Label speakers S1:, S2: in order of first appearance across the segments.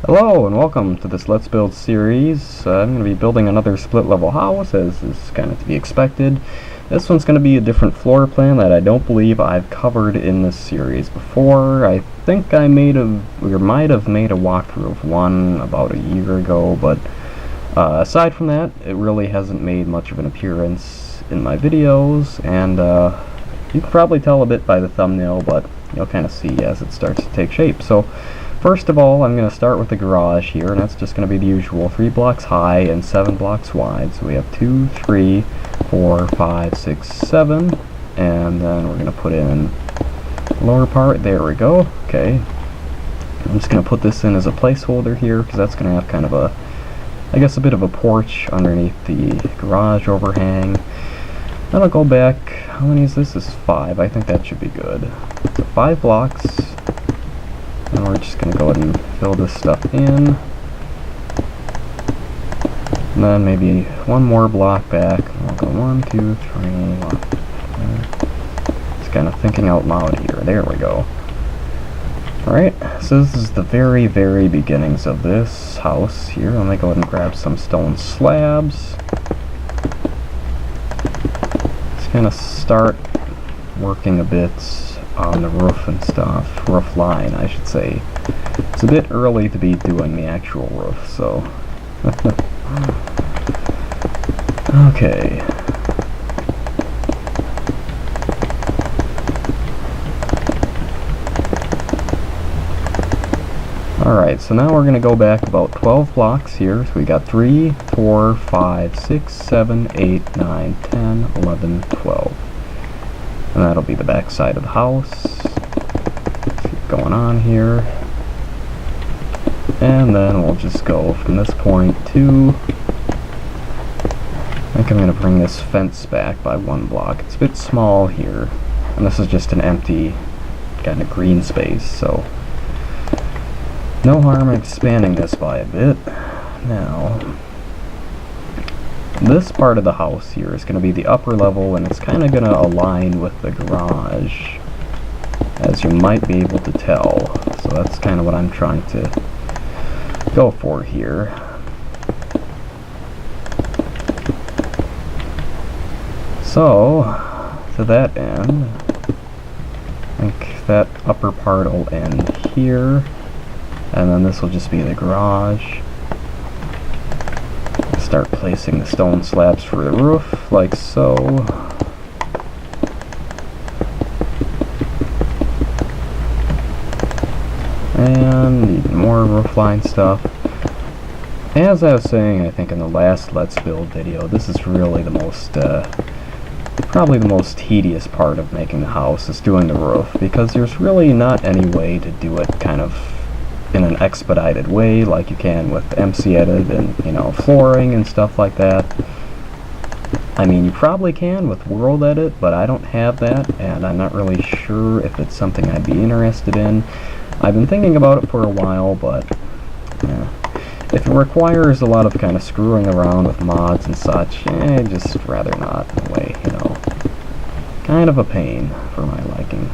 S1: Hello and welcome to this Let's Build series. I'm going to be building another split level house, as is kind of to be expected. This one's going to be a different floor plan that I don't believe I've covered in this series before. I think I might have made a walkthrough of one about a year ago, but aside from that, it really hasn't made much of an appearance in my videos, and you can probably tell a bit by the thumbnail, but you'll kind of see as it starts to take shape. So, first of all, I'm going to start with the garage here, and that's just going to be the usual 3 blocks high and 7 blocks wide. So we have 2, 3, 4, 5, 6, 7, and then we're going to put in the lower part. There we go. Okay. I'm just going to put this in as a placeholder here, because that's going to have kind of a, I guess, a bit of a porch underneath the garage overhang. Then I'll go back. How many is this? This is 5. I think that should be good. So 5 blocks. And we're just going to go ahead and fill this stuff in. And then maybe one more block back. I'll go 1, 2, 3, 1. Just kind of thinking out loud here. There we go. Alright, so this is the very, very beginnings of this house here. Let me go ahead and grab some stone slabs. Just kind of start working a bit on the roof and stuff. Roof line, I should say. It's a bit early to be doing the actual roof, so... Okay. Alright, so now we're going to go back about 12 blocks here. So we got 3, 4, 5, 6, 7, 8, 9, 10, 11, 12. And that'll be the back side of the house. Keep going on here. And then we'll just go from this point to... I think I'm going to bring this fence back by 1 block. It's a bit small here. And this is just an empty kind of green space, so... no harm in expanding this by a bit. Now... this part of the house here is going to be the upper level, and it's kind of going to align with the garage, as you might be able to tell. So that's kind of what I'm trying to go for here. So, to that end, I think that upper part will end here, and then this will just be the garage. Start placing the stone slabs for the roof, like so. And even more roof line stuff. As I was saying, I think in the last Let's Build video, this is really the most, probably the most tedious part of making the house, is doing the roof, because there's really not any way to do it kind of in an expedited way like you can with MC-Edit and, you know, flooring and stuff like that. I mean, you probably can with World Edit, but I don't have that, and I'm not really sure if it's something I'd be interested in. I've been thinking about it for a while, but yeah. If it requires a lot of kind of screwing around with mods and such, just rather not, in a way, you know. Kind of a pain for my liking.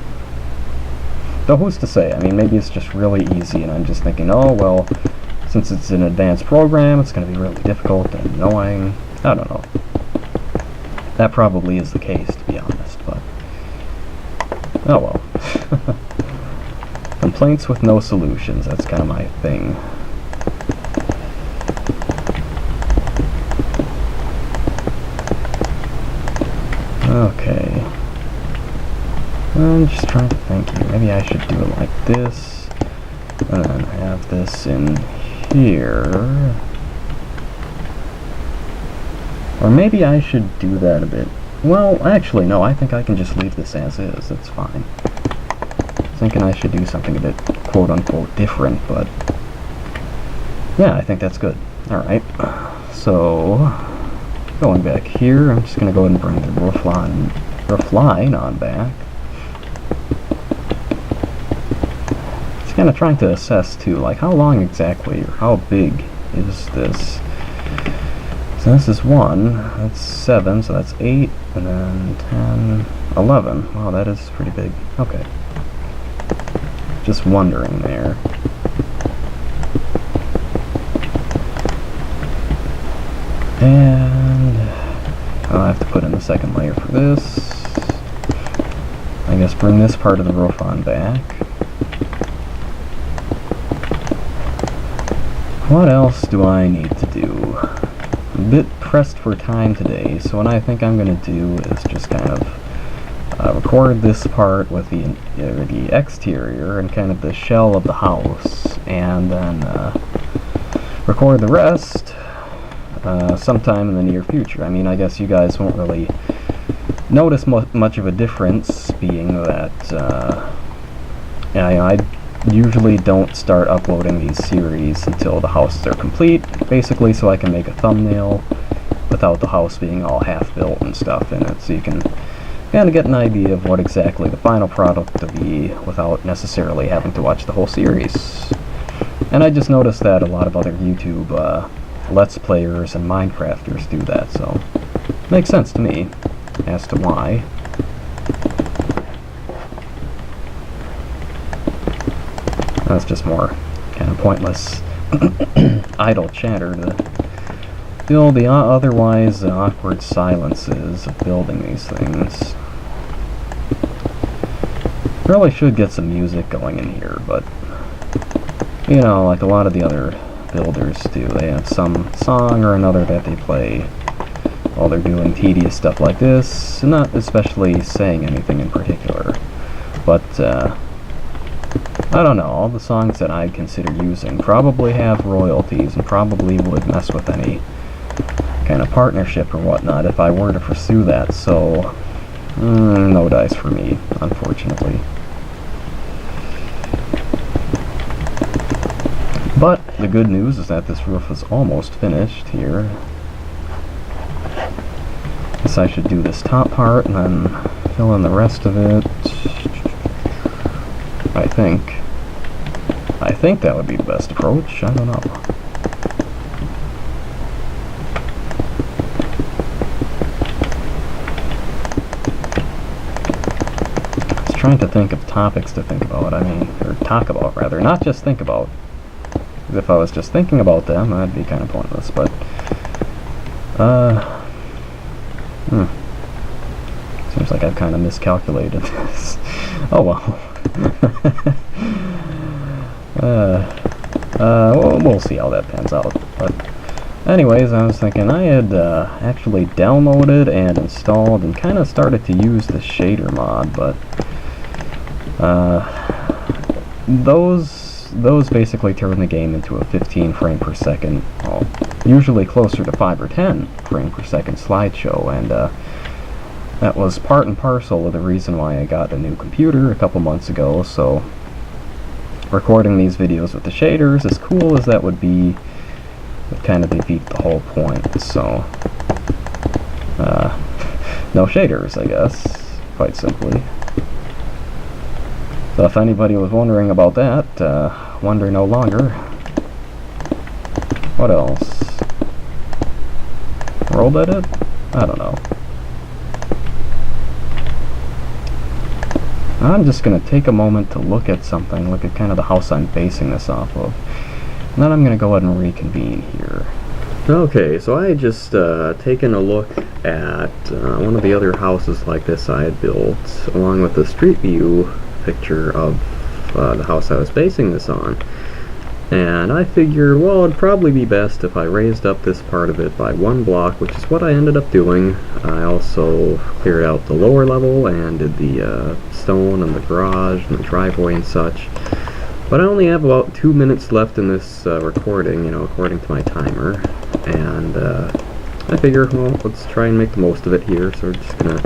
S1: Though who's to say? I mean, maybe it's just really easy and I'm just thinking, oh, well, since it's an advanced program, it's going to be really difficult and annoying. I don't know. That probably is the case, to be honest, but... oh well. Complaints with no solutions, that's kind of my thing. Okay. I'm just trying to think here. Maybe I should do it like this, and then have this in here. Or maybe I should do that a bit. Well, actually, no, I think I can just leave this as is. That's fine. Thinking I should do something a bit quote-unquote different, but... yeah, I think that's good. Alright. So, going back here, I'm just going to go ahead and bring the roof line on back. Kind of trying to assess too, like how long exactly or how big is this? So this is 1, that's 7, so that's 8, and then 10, 11. Wow, that is pretty big. Okay. Just wondering there. And I'll have to put in the second layer for this. I guess bring this part of the roof on back. What else do I need to do? I'm a bit pressed for time today, so what I think I'm going to do is just kind of record this part with the exterior and kind of the shell of the house, and then record the rest sometime in the near future. I mean, I guess you guys won't really notice much of a difference, being that I usually don't start uploading these series until the houses are complete, basically so I can make a thumbnail without the house being all half built and stuff in it, so you can kind of get an idea of what exactly the final product will be without necessarily having to watch the whole series. And I just noticed that a lot of other YouTube Let's Players and Minecrafters do that, so it makes sense to me as to why. That's just more kind of pointless idle chatter to fill the otherwise awkward silences of building these things. Really should get some music going in here, but you know, like a lot of the other builders do, they have some song or another that they play while they're doing tedious stuff like this, not especially saying anything in particular, but I don't know, all the songs that I'd consider using probably have royalties and probably would mess with any kind of partnership or whatnot if I were to pursue that, so no dice for me, unfortunately. But the good news is that this roof is almost finished here. Guess I should do this top part and then fill in the rest of it. I think that would be the best approach. I don't know. I was trying to think of topics to think about, or talk about rather, not just think about. If I was just thinking about them, that'd be kind of pointless, but seems like I've kind of miscalculated this. Oh well. We'll see how that pans out. But anyways, I was thinking I had actually downloaded and installed and kind of started to use the shader mod, but those basically turn the game into a 15 frame per second, well, usually closer to 5 or 10 frame per second slideshow, and that was part and parcel of the reason why I got a new computer a couple months ago. So recording these videos with the shaders, as cool as that would be, would kind of defeat the whole point. So no shaders, I guess, quite simply. So if anybody was wondering about that, wonder no longer. What else? World edit? I don't know. I'm just going to take a moment to look at something, look at kind of the house I'm basing this off of. And then I'm going to go ahead and reconvene here. Okay, so I had just taken a look at one of the other houses like this I had built, along with the street view picture of the house I was basing this on. And I figured, well, it'd probably be best if I raised up this part of it by one block, which is what I ended up doing. I also cleared out the lower level and did the stone and the garage and the driveway and such. But I only have about 2 minutes left in this recording, you know, according to my timer. And I figure, well, let's try and make the most of it here. So we're just gonna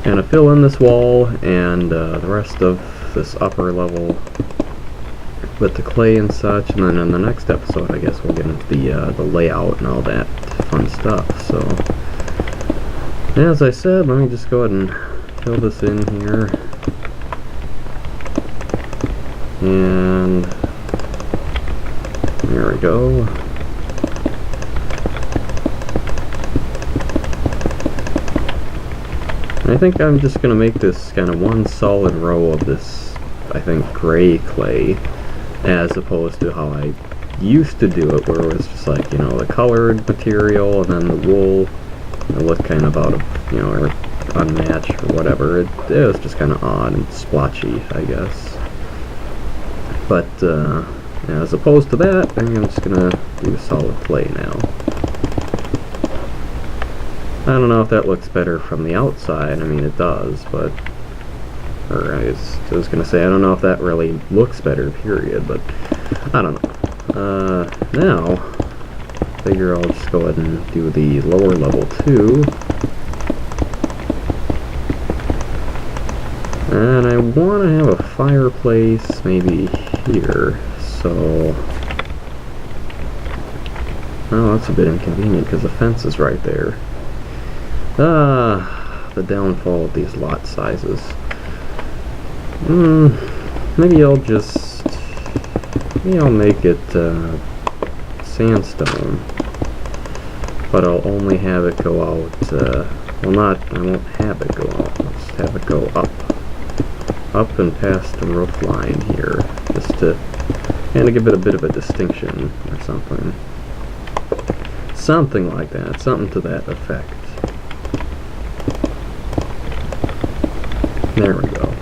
S1: kind of fill in this wall and the rest of this upper level with the clay and such, and then in the next episode I guess we'll get into the layout and all that fun stuff. So as I said, let me just go ahead and fill this in here, and there we go. And I think I'm just gonna make this kind of one solid row of this, I think, gray clay, as opposed to how I used to do it, where it was just like, you know, the colored material and then the wool. It looked kind of out of, you know, or unmatched or whatever. It was just kind of odd and splotchy, I guess. But yeah, as opposed to that, I think I'm just gonna do solid clay now. I don't know if that looks better from the outside. I mean, it does, but or I was gonna say, I don't know if that really looks better, period, but I don't know. Now, figure I'll just go ahead and do the lower level 2. And I want to have a fireplace maybe here, so... Oh, that's a bit inconvenient because the fence is right there. The downfall of these lot sizes. Maybe I'll make it sandstone, but I'll only have it go out, I won't have it go out, I'll just have it go up and past the roof line here, just to kind of give it a bit of a distinction or something. Something like that, something to that effect. There we go.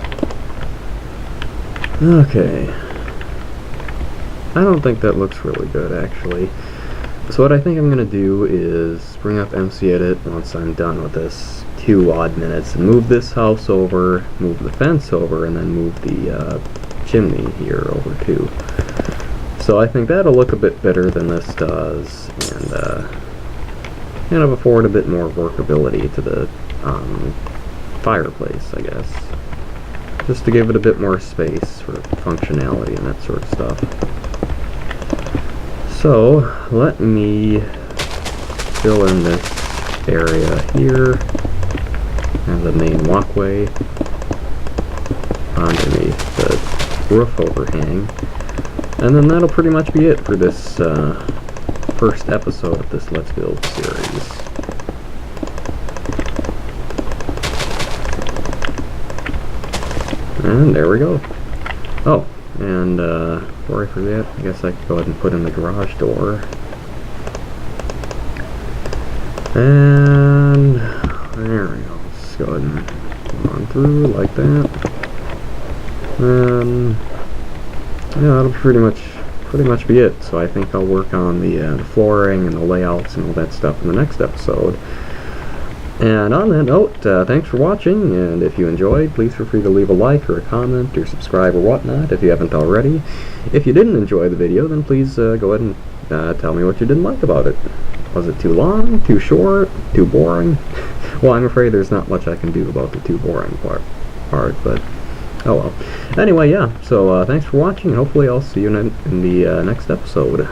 S1: Okay. I don't think that looks really good, actually. So what I think I'm going to do is bring up MC Edit once I'm done with this 2 odd minutes and move this house over, move the fence over, and then move the chimney here over too. So I think that'll look a bit better than this does, and kind of afford a bit more workability to the fireplace, I guess. Just to give it a bit more space for functionality and that sort of stuff. So, let me fill in this area here, and the main walkway underneath the roof overhang, and then that'll pretty much be it for this first episode of this Let's Build series. And there we go. Oh, and before I forget, I guess I could go ahead and put in the garage door. And there we go. Let's go ahead and come on through like that. And yeah, that'll pretty much be it. So I think I'll work on the flooring and the layouts and all that stuff in the next episode. And on that note, thanks for watching, and if you enjoyed, please feel free to leave a like or a comment or subscribe or whatnot if you haven't already. If you didn't enjoy the video, then please go ahead and tell me what you didn't like about it. Was it too long, too short, too boring? Well, I'm afraid there's not much I can do about the too boring part, but oh well. Anyway, yeah, so thanks for watching, and hopefully I'll see you in the next episode.